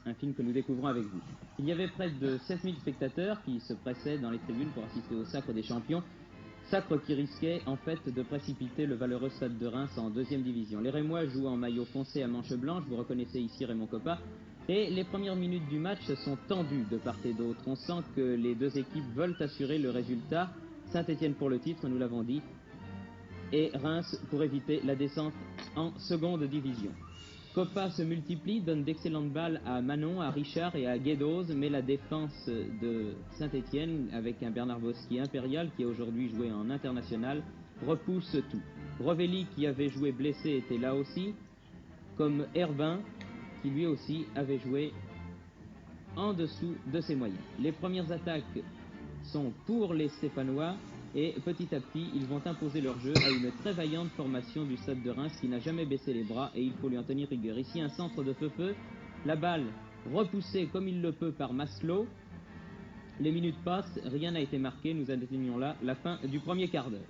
un film que nous découvrons avec vous. Il y avait près de 16 000 spectateurs qui se pressaient dans les tribunes pour assister au Sacre des Champions, sacre qui risquait en fait de précipiter le valeureux Stade de Reims en deuxième division. Les Rémois jouent en maillot foncé à manches blanches, vous reconnaissez ici Raymond Coppa, et les premières minutes du match sont tendues de part et d'autre. On sent que les deux équipes veulent assurer le résultat. Saint-Étienne pour le titre, nous l'avons dit, et Reims pour éviter la descente en seconde division. Coppa se multiplie, donne d'excellentes balles à Manon, à Richard et à Guédose, mais la défense de Saint-Étienne, avec un Bernard Boschi impérial qui a aujourd'hui joué en international, repousse tout. Rovelli, qui avait joué blessé, était là aussi, comme Herbin, qui lui aussi avait joué en dessous de ses moyens. Les premières attaques sont pour les Stéphanois, et petit à petit, ils vont imposer leur jeu à une très vaillante formation du Stade de Reims qui n'a jamais baissé les bras et il faut lui en tenir rigueur. Ici, un centre de feu-feu, la balle repoussée comme il le peut par Maslow. Les minutes passent, rien n'a été marqué, nous atteignons là la fin du premier quart d'heure.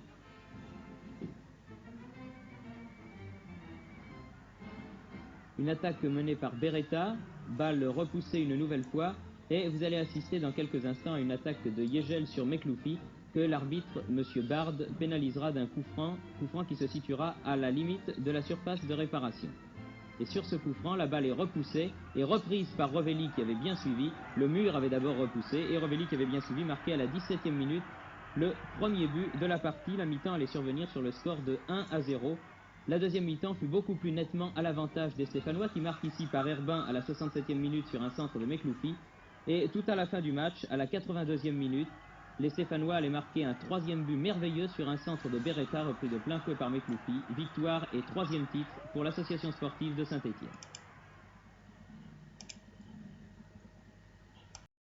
Une attaque menée par Beretta, balle repoussée une nouvelle fois, et vous allez assister dans quelques instants à une attaque de Yegel sur Mekloufi, que l'arbitre, M. Bard, pénalisera d'un coup franc qui se situera à la limite de la surface de réparation. Et sur ce coup franc, la balle est repoussée et reprise par Rovelli qui avait bien suivi. Le mur avait d'abord repoussé et Rovelli qui avait bien suivi, marqué à la 17e minute le premier but de la partie. La mi-temps allait survenir sur le score de 1-0. La deuxième mi-temps fut beaucoup plus nettement à l'avantage des Stéphanois qui marquent ici par Herbin à la 67e minute sur un centre de Mekloufi. Et tout à la fin du match, à la 82e minute, les Stéphanois allaient marquer un troisième but merveilleux sur un centre de Beretta repris de plein fouet par Mekloufi. Victoire et troisième titre pour l'association sportive de Saint-Étienne.